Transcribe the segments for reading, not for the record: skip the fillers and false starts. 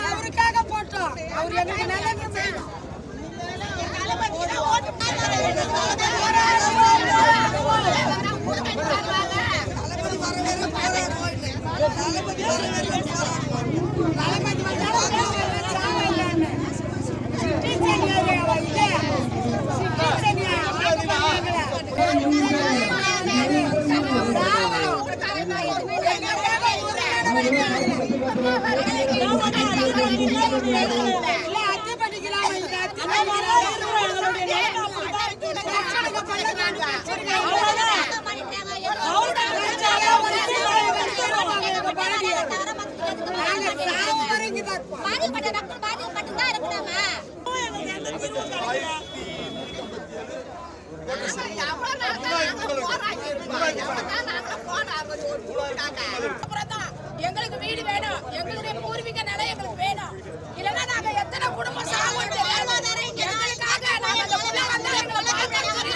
அவருக்காக போட்டோம். அவர் எனக்கு நல்லது செய்யணும். எங்களுக்கு வீடு வேணும், எங்களுடைய பூர்வீக நிலை எங்களுக்கு வேணும். இல்லைன்னா நாங்க எத்தனை குடும்பம் சாகுவோம் எங்களுக்காக நாங்க அந்த புள்ள வந்தா எங்களை பார்க்கணும் சொல்லி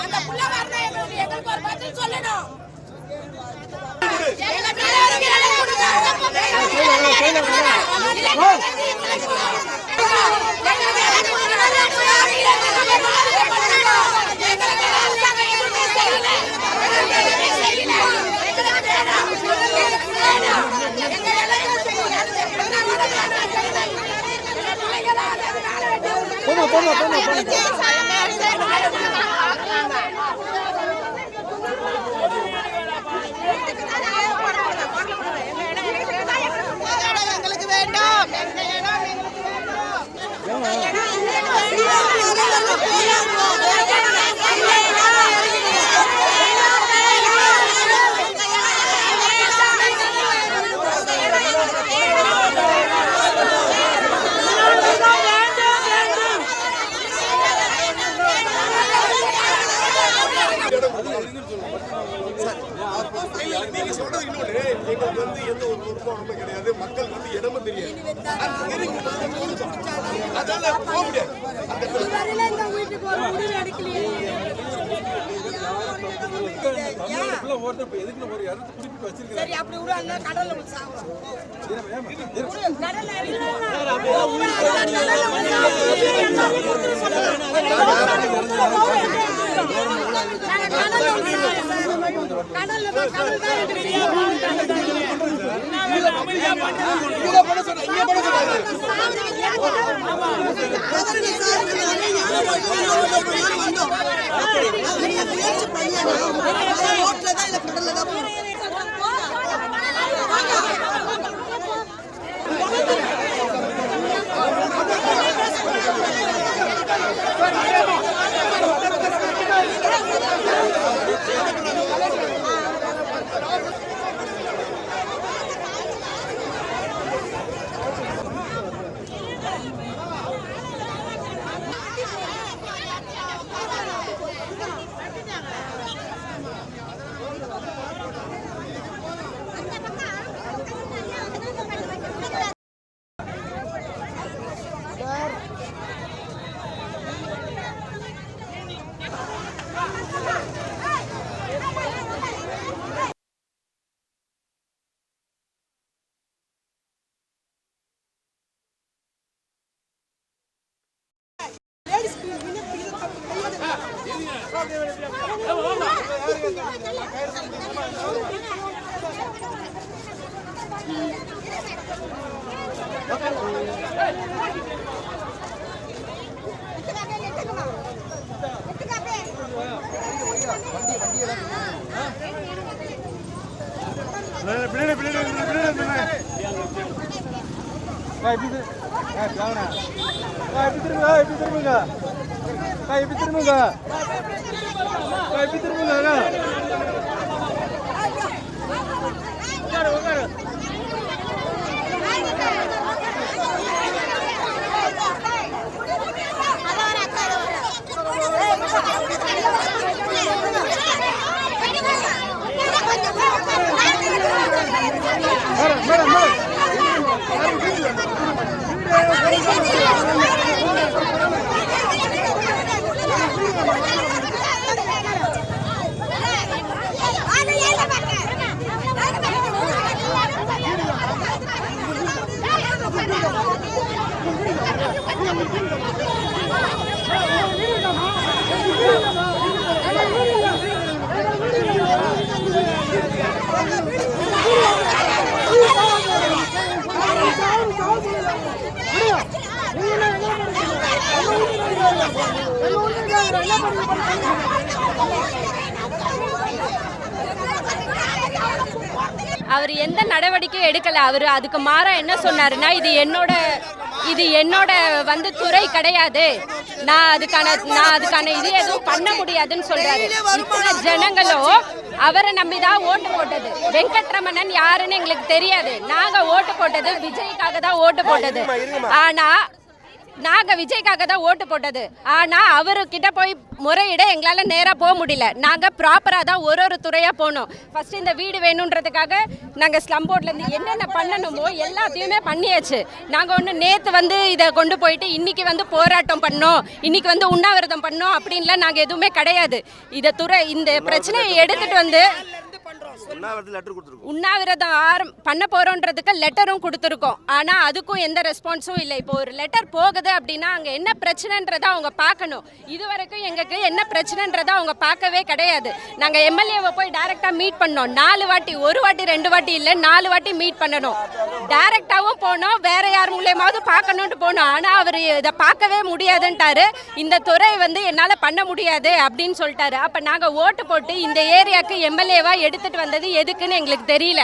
அந்த புள்ள வரணும் எங்களுக்கு ஒரு பதில் சொல்லணும். எங்களுக்கு வேண்டும். நீங்க சொல்றது இன்னொன்னு, எங்களுக்கு வந்து எந்த ஒரு உருவாக்கமும் கிடையாது, மக்கள் வந்து இடமும் தெரியாது, அதனால போக முடியாது. அவர் எந்த நடவடிக்கையும் எடுக்கல. அவர் அதுக்கு மாறா என்ன சொன்னாருன்னா, இது என்னோட வந்து துறை கிடையாது, நான் அதுக்கான இது எதுவும் பண்ண முடியாதுன்னு சொல்றாரு. இத்தனை ஜனங்களும் அவரை நம்பிதான் ஓட்டு போட்டது. வெங்கட்ரமணன் யாருன்னு எங்களுக்கு தெரியாது. நாங்க ஓட்டு போட்டது விஜய்க்காக தான் ஓட்டு போட்டது. நாங்கள் விஜய்க்காக தான் ஓட்டு போட்டது. ஆனால் அவர்கிட்ட போய் முறையிட எங்களால் நேராக போக முடியல. நாங்கள் ப்ராப்பராக தான் ஒரு துறையாக போனோம். ஃபஸ்ட்டு இந்த வீடு வேணுன்றதுக்காக நாங்கள் ஸ்லம் போர்ட்லேருந்து என்னென்ன பண்ணணுமோ எல்லாத்தையுமே பண்ணியாச்சு. நாங்கள் ஒன்று நேற்று வந்து இதை கொண்டு போயிட்டு இன்றைக்கி வந்து போராட்டம் பண்ணோம், இன்றைக்கி வந்து உண்ணாவிரதம் பண்ணோம் அப்படின்லாம் நாங்கள் எதுவுமே கிடையாது. இந்த பிரச்சனையை எடுத்துகிட்டு வந்து உண்ணாவிரதம் பண்ண போறோன்றதுக்கு லெட்டரும் கொடுத்துருக்கோம். ஆனா அதுக்கும் எந்த ரெஸ்பான்ஸும் இல்லை. இப்போ ஒரு லெட்டர் போகுது அப்படின்னா அங்க என்ன பிரச்சனைன்றதை அவங்க பார்க்கணும். இது வரைக்கும் எங்களுக்கு என்ன பிரச்சனைன்றதை அவங்க பார்க்கவே கிடையாது. நாங்க எம்எல்ஏவை போய் டைரக்டா மீட் பண்ணோம் 4 வாட்டி, 1 வாட்டி 2 வாட்டி இல்லை 4 வாட்டி மீட் பண்ணணும். டைரக்டாவும் போனோம், வேற யார் மூலியமாவது பார்க்கணும்னு போனோம். ஆனா அவர் இதை பார்க்கவே முடியாதுன்ட்டாரு. இந்த துறை வந்து என்னால பண்ண முடியாது அப்படின்னு சொல்லிட்டாரு. அப்ப நாங்க ஓட்டு போட்டு இந்த ஏரியாவுக்கு எம்எல்ஏவா எடுத்துட்டு வந்தது எதுக்குன்னு எங்களுக்கு தெரியல.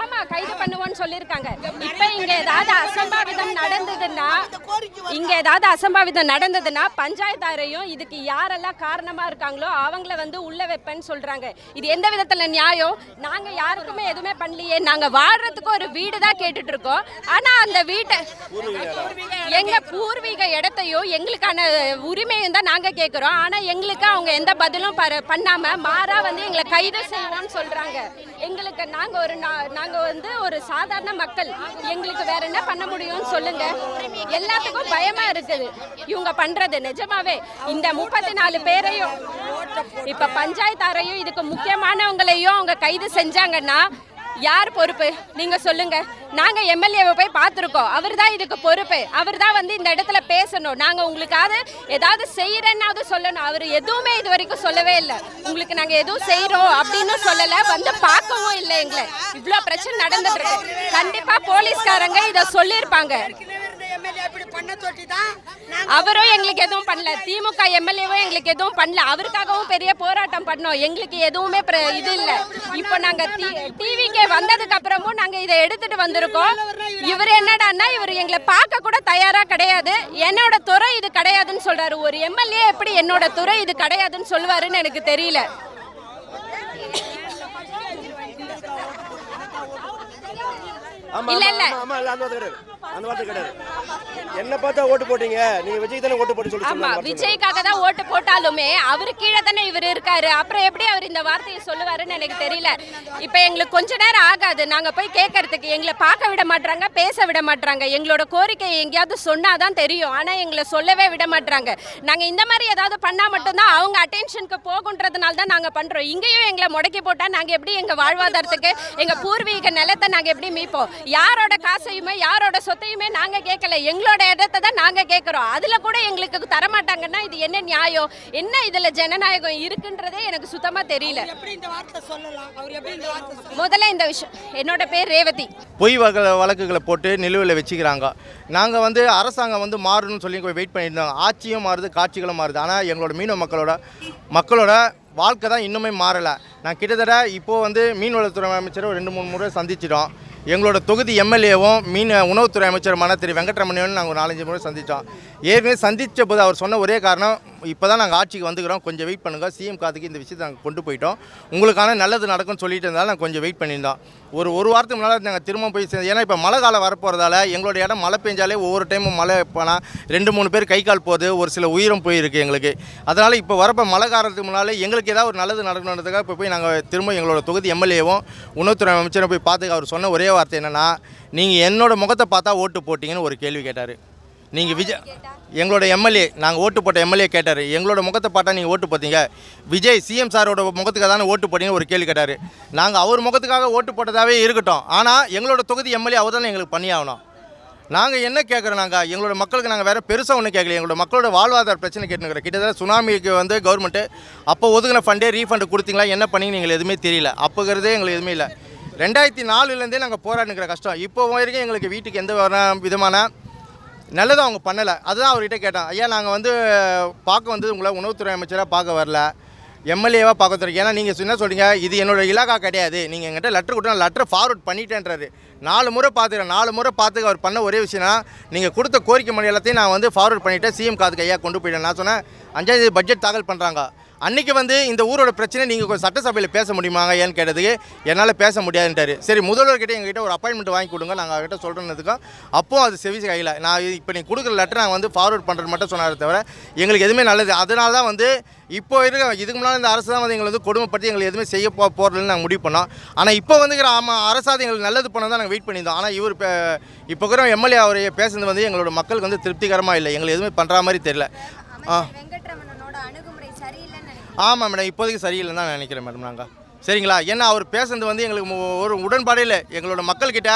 ஆமா, கைது பண்ணுவோம்னு சொல்லியிருக்காங்க. இப்ப இங்க ஏதாவது அசம்பாவிதம் நடந்ததுன்னா பஞ்சாயத்தாரையும் இதுக்கு யாரெல்லாம் காரணமா இருக்காங்களோ அவங்கள வந்து உள்ள வைப்பேன்னு சொல்றாங்க. இது எந்த விதத்துல நியாயம்? நாங்க யாருக்குமே எதுவுமே பண்ணலையே. நாங்க வாழ்றதுக்கு ஒரு வீடு தான் கேட்டுட்டு இருக்கோம். ஆனா அந்த வீட்டை எங்க பூர்வீக இடத்தையும் எங்களுக்கான உரிமையும் தான் நாங்க கேட்கிறோம். ஆனா எங்களுக்கு அவங்க எந்த பதிலும் பண்ணாம மாறா வந்து எங்களை கைது செய்வோம்னு சொல்றாங்க. எங்களுக்கு நாங்க வந்து ஒரு சாதாரண மக்கள், எங்களுக்கு வேற என்ன பண்ண முடியும்னு சொல்லுங்க. எல்லாத்துக்கும் பயமா இருக்குது இவங்க பண்றது. நிஜமாவே இந்த 34 பேரையும் இப்ப பஞ்சாயத்தாரையும் இதுக்கு முக்கியமானவங்களையும் அவங்க கைது செஞ்சாங்கன்னா யார் பொறுப்பு? நீங்க சொல்லுங்க. நாங்க எம்எல்ஏவை போய் பார்த்துருக்கோம். அவர் தான் இதுக்கு பொறுப்பு. அவர் தான் வந்து இந்த இடத்துல பேசணும். நாங்க உங்களுக்காக ஏதாவது செய்யறேன்னாவது சொல்லணும். அவர் எதுவுமே இது வரைக்கும் சொல்லவே இல்லை. உங்களுக்கு நாங்க எதுவும் செய்யறோம் அப்படின்னு சொல்லல, வந்து பார்க்கவும் இல்லை. எங்களை இவ்வளவு பிரச்சனை நடந்துட்டு இருக்கு. கண்டிப்பா போலீஸ்காரங்க இதை சொல்லியிருப்பாங்க. அவரும் எங்களுக்கு எதுவும் பண்ணல, திமுக எம்எல்ஏவும் எங்களுக்கு எதுவும் பண்ணல. அவருக்காகவும் பெரிய போராட்டம் பண்ணோம், எங்களுக்கு எதுவுமே இது இல்லை. இப்போ நாங்க டிவிக்கு வந்ததுக்கு அப்புறமும் நாங்க இதை எடுத்துட்டு வந்திருக்கோம். இவர் என்னடான்னா இவர் எங்களை பார்க்க கூட தயாரா கிடையாது. என்னோட துறை இது கிடையாதுன்னு சொல்றாரு. ஒரு எம்எல்ஏ எப்படி என்னோட துறை இது கிடையாதுன்னு சொல்லுவாருன்னு எனக்கு தெரியல. இல்ல இல்ல அந்த வார்த்தை கிடையாது. என்ன பார்த்தா ஓட்டு போட்டீங்க? நீங்க விஜய் தானே ஓட்டு போட்டு சொல்லுங்க. ஆமா, விஜய்க்காக தான் ஓட்டு போட்டாலுமே அவரு கீழே தானே இவர் இருக்காரு. அப்புறம் எப்படி அவர் இந்த வார்த்தையை சொல்லுவாருன்னு எனக்கு தெரியல. இப்ப எங்களுக்கு கொஞ்ச நேரம் ஆகாது நாங்க போய் கேட்கறதுக்கு. எங்களை பார்க்க விட மாட்டாங்க, பேச விட மாட்டாங்க. எங்களோட கோரிக்கை எங்கேயாவது சொன்னாதான் தெரியும். ஆனா எங்களை சொல்லவே விட மாட்டாங்க. நாங்க இந்த மாதிரி ஏதாவது பண்ணா மட்டும்தான் அவங்க அட்டென்ஷனுக்கு போகுன்றதுனால தான் நாங்க பண்றோம். இங்கேயும் எங்களை முடக்கி போட்டா நாங்க எப்படி எங்க வாழ்வாதாரத்துக்கு எங்க பூர்வீக நிலத்தை நாங்க எப்படி மீட்போம்? யாரோட காசையுமே யாரோட சொத்தையுமே நாங்க கேட்கல, எங்களோட இடத்தை தான் நாங்க கேட்கிறோம். அதுல கூட எங்களுக்கு தரமாட்டாங்கன்னா இது என்ன நியாயம்? என்ன இதுல ஜனநாயகம் இருக்குன்றதே எனக்கு சுத்தமா தெரியல. முதல்ல இந்த விஷயம், என்னோட பேர் ரேவதி. பொய் வழக்குகளை போட்டு நிலுவையில் வச்சுக்கிறாங்க. நாங்கள் வந்து அரசாங்கம் வந்து மாறணும்னு சொல்லி வெயிட் பண்ணியிருந்தோம். ஆட்சியும் மாறுது, காட்சிகளும் மாறுது. ஆனால் எங்களோட மீனவ மக்களோட வாழ்க்கை தான் இன்னுமே மாறலை. நான் கிட்டத்தட்ட இப்போது வந்து மீன்வளத்துறை அமைச்சரை 2-3 முறை சந்திச்சிட்டோம். எங்களோட தொகுதி எம்எல்ஏவும் உணவுத்துறை அமைச்சர் திரு வெங்கட்ரமணியன் நாங்கள் ஒரு 4-5 முறை சந்தித்தோம். ஏற்கனவே சந்தித்த போது அவர் சொன்ன ஒரே காரணம், இப்போ தான் நாங்கள் ஆட்சிக்கு வந்துக்கிறோம், கொஞ்சம் வெயிட் பண்ணுங்கள், சிஎம் காத்துக்கு இந்த விஷயத்தை நாங்கள் கொண்டு போயிட்டோம், உங்களுக்கான நல்லது நடக்கும்னு சொல்லிட்டு இருந்தாலும் நாங்கள் கொஞ்சம் வெயிட் பண்ணியிருந்தோம். ஒரு வாரத்துக்கு முன்னால் நாங்கள் திரும்ப போய் ஏன்னா இப்போ மழை காலம் வரப்போகிறதால எங்களோட இடம் மழை பெஞ்சாலே ஒவ்வொரு டைமும் மழை போனால் 2-3 பேர் கை கால் போகுது, ஒரு சில உயிரும் போயிருக்கு எங்களுக்கு. அதனால் இப்போ வரப்போ மழை காலத்துக்கு முன்னால் எங்களுக்கு ஏதாவது ஒரு நல்லது நடக்கணுன்றதுக்காக இப்போ போய் நாங்கள் திரும்ப எங்களோட தொகுதி எம்எல்ஏவும் உணவுத்துறை அமைச்சரும் போய் பார்த்து அவர் சொன்ன ஒரே வார்த்தை என்னென்னா, நீங்கள் என்னோட முகத்தை பார்த்தா ஓட்டு போட்டிங்கன்னு ஒரு கேள்வி கேட்டார். நீங்கள் எங்களோட எம்எல்ஏ, நாங்கள் ஓட்டு போட்ட எம்எல்ஏ கேட்டார், எங்களோட முகத்தை பார்த்தா நீங்கள் ஓட்டு போட்டீங்க, விஜய் சிஎம் சாரோட முகத்துக்காக தானே ஓட்டு போட்டீங்கன்னு ஒரு கேள்வி கேட்டார். நாங்கள் அவர் முகத்துக்காக ஓட்டு போட்டதாகவே இருக்கட்டும், ஆனால் எங்களோட தொகுதி எம்எல்ஏ அவர் தானே எங்களுக்கு பண்ணியாகணும். நாங்கள் என்ன கேட்குறோம், எங்களோட மக்களுக்கு நாங்கள் வேறு பெருசாக ஒன்றும் கேட்கல. எங்களோட மக்களோட வாழ்வாதார பிரச்சனை கேட்டுக்கிறோம். கிட்டத்தட்ட சுனாமிக்கு வந்து கவர்மெண்ட்டு அப்போ ஒதுக்கின ஃபண்டே ரீஃபண்டு கொடுத்தீங்களா, என்ன பண்ணீங்க எங்களுக்கு எதுவுமே தெரியல. அப்போங்கிறதே எங்களுக்கு எதுவுமே இல்லை. 2004 நாங்கள் போராடினுக்கிற கஷ்டம். இப்போ வரைக்கும் எங்களுக்கு வீட்டுக்கு எந்த விதமான நல்லதும் அவங்க பண்ணலை. அதுதான் அவர்கிட்ட கேட்டேன். ஐயா, நாங்கள் வந்து பார்க்க வந்து உங்களை உணவுத்துறை அமைச்சராக பார்க்க வரல, எம்எல்ஏவாக பார்க்க தரீங்க. ஏன்னா நீங்கள் என்ன சொல்கிறீங்க, இது என்னோட இலாக்கா கிடையாது, நீங்கள் எங்கிட்ட லெட்டர் கொடுத்தா லெட்டர் ஃபார்வர்ட் பண்ணிட்டேன்றாரு. 4 முறை பார்த்துக்கிறேன். 4 முறை பார்த்துக்க அவர் பண்ண ஒரே விஷயம்னா, நீங்கள் கொடுத்த கோரிக்கை மணி எல்லாத்தையும் நான் வந்து ஃபார்வர்ட் பண்ணிவிட்டேன், சிஎம் காதுக்கு ஐயா கொண்டு போயிட்டேன். நான் சொன்னேன் 5ஆம் தேதி பட்ஜெட் தாக்கல் பண்ணுறாங்க, அன்றைக்கி வந்து இந்த ஊரோட பிரச்சனை நீங்கள் கொஞ்சம் சட்டசபையில் பேச முடியுமாங்க ஏன்னு கேட்டதுக்கு என்னால் பேச முடியாதுன்ட்டார். சரி, முதல்வர்கிட்ட எங்ககிட்ட ஒரு அப்பாயின்மெண்ட் வாங்கி கொடுங்க, நாங்கள் அவர்கிட்ட சொல்கிறதுக்கும் அப்போது அது செவி கையில். நான் இப்போ நீங்கள் கொடுக்குற லெட்டர் நாங்கள் வந்து ஃபார்வர்ட் பண்ணுறது மட்டும் சொன்னாரே தவிர எங்களுக்கு எதுவுமே நல்லது. அதனால தான் வந்து இப்போ இதுக்கு முன்னால் இந்த அரசு தான் வந்து எங்களை வந்து கொடுமைப்படுத்தி எங்களுக்கு எதுவுமே செய்ய போகிறதுன்னு நாங்கள் முடிவு பண்ணோம். ஆனால் இப்போ வந்துக்கிற அரசாவது எங்களுக்கு நல்லது பண்ண தான் நாங்கள் வெயிட் பண்ணியிருந்தோம். ஆனால் இவர் இப்போ இருக்கிற எம்எல்ஏ அவர் பேசுனது வந்து எங்களோட மக்களுக்கு வந்து திருப்திகரமாக இல்லை, எங்களுக்கு எதுவுமே பண்ணுற மாதிரி தெரியல. ஆமாம் மேடம், இப்போதைக்கு சரியில்லைன்னு தான் நினைக்கிறேன் மேடம் நாங்கள். சரிங்களா, ஏன்னா அவர் பேசுனது வந்து எங்களுக்கு ஒரு உடன்பாடே இல்லை. எங்களோட மக்கள்கிட்ட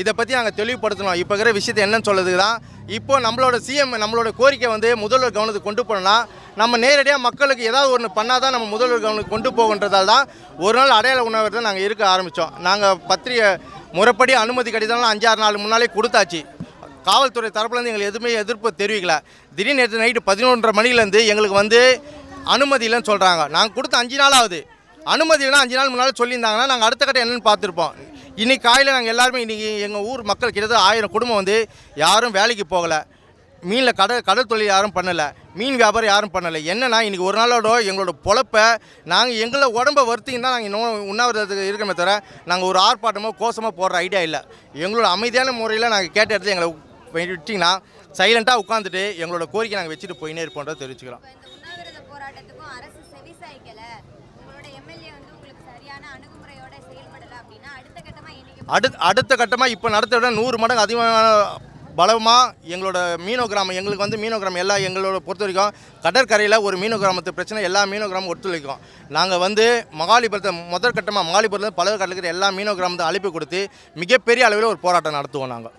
இதை பற்றி நாங்கள் தெளிவுபடுத்தணும். இப்போ இருக்கிற விஷயத்தை என்னன்னு சொல்லுறது தான் இப்போ நம்மளோட சிஎம் நம்மளோட கோரிக்கை வந்து முதல்வர் கவனத்துக்கு கொண்டு போனோம்னா, நம்ம நேரடியாக மக்களுக்கு ஏதாவது ஒன்று பண்ணால் தான் நம்ம முதல்வர் கவனத்துக்கு கொண்டு போகின்றதால் தான் ஒரு நாள் அடையாள உணவு தான் நாங்கள் இருக்க ஆரம்பித்தோம். நாங்கள் பத்திரிகை முறைப்படி அனுமதி கடிதம்லாம் 5-6 நாள் முன்னாலே கொடுத்தாச்சு. காவல்துறை தரப்புலேருந்து எங்களுக்கு எதுவுமே எதிர்ப்பு தெரிவிக்கல. திடீர்னு நேற்று நைட்டு 11:30 மணிலேருந்து எங்களுக்கு வந்து அனுமதி இல்லைன்னு சொல்கிறாங்க. நாங்கள் கொடுத்த 5 நாள் ஆகுது. அனுமதி இல்லைனா 5 நாள் முன்னால் சொல்லியிருந்தாங்கன்னா நாங்கள் அடுத்த கட்டம் என்னென்னு பார்த்துருப்போம். இன்றைக்கி காலையில் நாங்கள் எல்லாருமே இன்றைக்கி எங்கள் ஊர் மக்கள் கிட்டத்தட்ட 1000 குடும்பம் வந்து யாரும் வேலைக்கு போகலை, மீனில் கடல் தொழில் யாரும் பண்ணலை, மீன் வியாபாரம் யாரும் பண்ணலை. என்னென்னா இன்றைக்கி ஒரு நாளோட எங்களோட பொழப்பை நாங்கள் எங்களை உடம்பை வருத்தின்னு தான் நாங்கள் உண்ணாவிரதத்துக்கு இருக்கிறோமே தவிர நாங்கள் ஒரு ஆர்ப்பாட்டமோ கோஷமாக போடுற ஐடியா இல்லை. எங்களோட அமைதியான முறையில் நாங்கள் கேட்ட இடத்துல எங்களை விட்டிங்கன்னா சைலண்ட்டாக உட்காந்துட்டு எங்களோட கோரிக்கை நாங்கள் வச்சுட்டு போயினே இருப்போன்றதை தெரிவிச்சுக்கிறோம். அடுத்த கட்டமாக இப்போ நடத்த விட 100 மடங்கு அதிகமான பலமாக எங்களோட மீனவ கிராமம், எங்களுக்கு வந்து மீனவ கிராமம் எல்லாம் எங்களோட பொறுத்த வரைக்கும் கடற்கரையில் ஒரு மீனவ கிராமத்து பிரச்சனை எல்லா மீனவ கிராமம் ஒத்துழைக்கும். நாங்கள் வந்து மகாலிபுரத்தை முதற்கட்டமாக மகாலிபுரத்தில் பல கடலுக்கிற எல்லா மீனவ கிராமத்தை அழைப்பு கொடுத்து மிகப்பெரிய அளவில் ஒரு போராட்டம் நடத்துவோம். நாங்கள்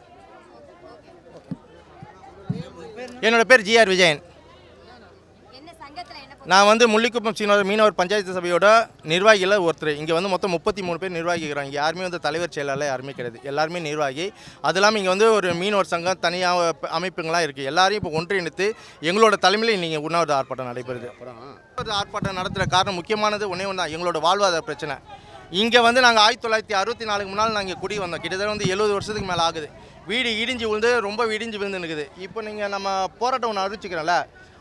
என்னோடய பேர் ஜிஆர் விஜயன். நான் வந்து முள்ளிக்குப்பம் சீனவர் மீனவர் பஞ்சாயத்து சபையோட நிர்வாகியில் ஒருத்தர். இங்கே வந்து மொத்தம் 33 பேர் நிர்வாகிக்கிறாங்க. இங்கே யாருமே வந்து தலைவர் செயலாளர் யாருமே கிடையாது, எல்லாருமே நிர்வாகி. அது இல்லாமல் இங்கே வந்து ஒரு மீனவர் சங்கம் தனியாக அமைப்புங்களாம் இருக்குது. எல்லாரையும் இப்போ ஒன்றிணைத்து எங்களோட தலைமையில் இன்றைக்கி உண்ணாவிரத ஆர்ப்பாட்டம் நடைபெறுது. ஆர்ப்பாட்டம் நடத்துகிற காரணம் முக்கியமானது ஒன்றே ஒன்று தான், எங்களோட வாழ்வாதார பிரச்சனை. இங்கே வந்து நாங்கள் 1964 முன்னால் நாங்கள் குடி வந்தோம். கிட்டத்தட்ட வந்து 70 வருஷத்துக்கு மேலே ஆகுது. வீடு இடிஞ்சு விழுந்து ரொம்ப இடிஞ்சு விழுந்துனுக்குது. இப்போ நீங்கள் நம்ம போராட்டம் ஒன்று அறிவிச்சிக்கிறோம்ல,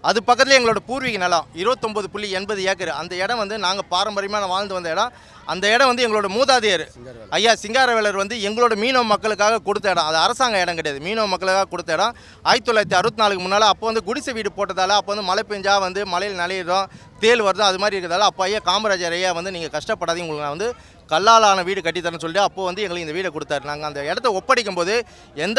அது பக்கத்தில் எங்களோட பூர்வீக நிலம் 29.80 ஏக்கர். அந்த இடம் வந்து நாங்கள் பாரம்பரியமாக வாழ்ந்து வந்த இடம். அந்த இடம் வந்து எங்களோட மூதாதையர் ஐயா சிங்காரவேலர் வந்து எங்களோட மீனவ மக்களுக்காக கொடுத்த இடம். அது அரசாங்க இடம் கிடையாது, மீனவ மக்களுக்காக கொடுத்த இடம். 1964 முன்னால் அப்போ வந்து குடிசை வீடு போட்டதால் அப்போ வந்து மழை பெஞ்சா வந்து மழையில் நனையிறோம், தேல் வருதோ அது மாதிரி இருக்கிறதால அப்போ ஐயா காமராஜர் ஐயா வந்து நீங்கள் கஷ்டப்படாதீங்க, உங்களுக்கு நான் வந்து கல்லாலான வீடு கட்டித்தரேன்னு சொல்லிட்டு அப்போது வந்து எங்களுக்கு இந்த வீடை கொடுத்தாரு. நாங்கள் அந்த இடத்த ஒப்படைக்கும் போது எந்த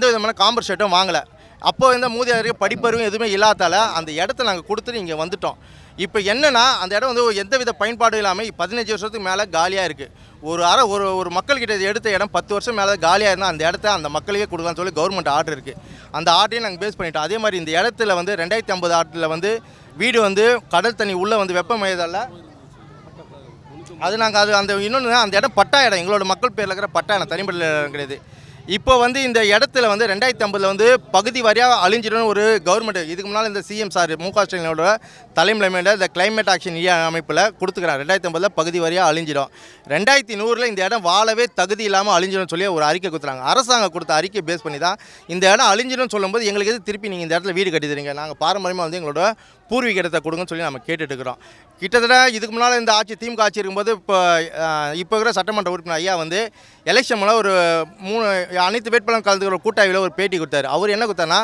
விதமான காம்பன்சேட்டும் வாங்கலை. அப்போது இந்த மூதியாருக்கு படிப்பறிவும் எதுவுமே இல்லாதால அந்த இடத்த நாங்கள் கொடுத்துட்டு இங்கே வந்துட்டோம். இப்போ என்னென்னா அந்த இடம் வந்து எந்த வித பயன்பாடும் இல்லாமல் 15 வருஷத்துக்கு மேலே காலியாக இருக்குது. ஒரு மக்கள்கிட்ட எடுத்த இடம் 10 வருஷம் மேலே காலியாக இருந்தால் அந்த இடத்த அந்த மக்களுக்கே கொடுக்கலான்னு சொல்லி கவர்மெண்ட் ஆர்டர் இருக்குது. அந்த ஆர்டரையும் நாங்கள் பேஸ் பண்ணிட்டோம். அதே மாதிரி இந்த இடத்துல வந்து 2050 ஆர்டரில் வந்து வீடு வந்து கடல் தண்ணி உள்ளே வந்து வெப்பமயதால் அது நாங்கள் அந்த இன்னொன்று அந்த இடம் பட்டா இடம், எங்களோட மக்கள் பேரில் இருக்கிற பட்டா இடம், தனிப்பட்ட இடம் கிடையாது. இப்போ வந்து இந்த இடத்துல வந்து 2050 வந்து பகுதி வாரியாக அழிஞ்சிடும் ஒரு கவர்மெண்ட். இதுக்கு முன்னால் இந்த சிஎம் சார் மு.க. ஸ்டாலினோட தலைமையில் இந்த கிளைமேட் ஆக்ஷன் அமைப்பில் கொடுத்துக்கிறார். 2050 பகுதி வாரியாக அழிஞ்சிடும். 2100 இந்த இடம் வாழவே தகுதி இல்லாமல் அழிஞ்சிடும் சொல்லி ஒரு அறிக்கை கொடுத்துறாங்க. அரசாங்கம் கொடுத்த அறிக்கை பேஸ் பண்ணி தான் இந்த இடம் அழிஞ்சிடும் சொல்லும்போது எங்களுக்கு எது திருப்பி நீங்கள் இந்த இடத்துல வீடு கட்டி தரீங்க, நாங்கள் பாரம்பரியமாக வந்து எங்களோட பூர்வீக இடத்தை கொடுங்கன்னு சொல்லி நம்ம கேட்டுட்டு இருக்கிறோம். கிட்டத்தட்ட இதுக்கு முன்னால் இந்த ஆட்சி திமுக ஆட்சி இருக்கும்போது இப்போ இருக்கிற சட்டமன்ற உறுப்பினர் ஐயா வந்து எலெக்ஷன் மூலம் ஒரு 3 அனைத்து வேட்பாளர் கலந்துக்கிற கூட்டாளியில் ஒரு பேட்டி கொடுத்தாரு. அவர் என்ன கொடுத்தாருன்னா,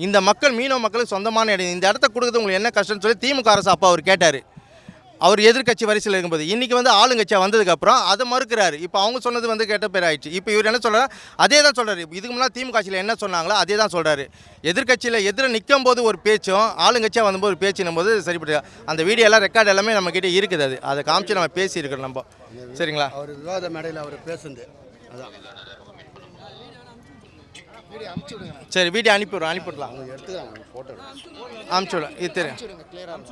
இந்த மக்கள் மீனவ மக்களுக்கு சொந்தமான இடம், இந்த இடத்த கொடுக்குறது உங்களுக்கு என்ன கஷ்டம்னு சொல்லி திமுக அரசு அப்போ அவர் கேட்டார். அவர் எதிர்கட்சி வரிசையில் இருக்கும்போது இன்றைக்கி வந்து ஆளுங்கட்சியாக வந்ததுக்கப்புறம் அதை மறுக்கிறாரு. இப்போ அவங்க சொன்னது வந்து கேட்ட பேர் ஆயிடுச்சு. இப்போ இவர் என்ன சொல்கிறார், அதே தான் சொல்கிறார். இதுக்கு முன்னாடி திமுக ஆட்சியில் என்ன சொன்னாங்களோ அதே தான் சொல்கிறாரு. எதிர்கட்சியில் நிற்கும் போது ஒரு பேச்சும் ஆளுங்கட்சியாக வந்தபோது ஒரு பேச்சுன்னும் போது சரிப்பட்டு அந்த வீடியோ எல்லாம் ரெக்கார்டு எல்லாமே நம்மக்கிட்ட இருக்குது. அதை காமிச்சு நம்ம பேசியிருக்கிறோம் நம்ம. சரிங்களா, அவர் விவாத மேடையில் அவர் பேசுனது அதான் சரி வீடியோ அனுப்பிவிடலாம் எடுத்துக்கிறாங்க ஃபோட்டோ அனுப்பிச்சுவிடலாம் இது தெரியும்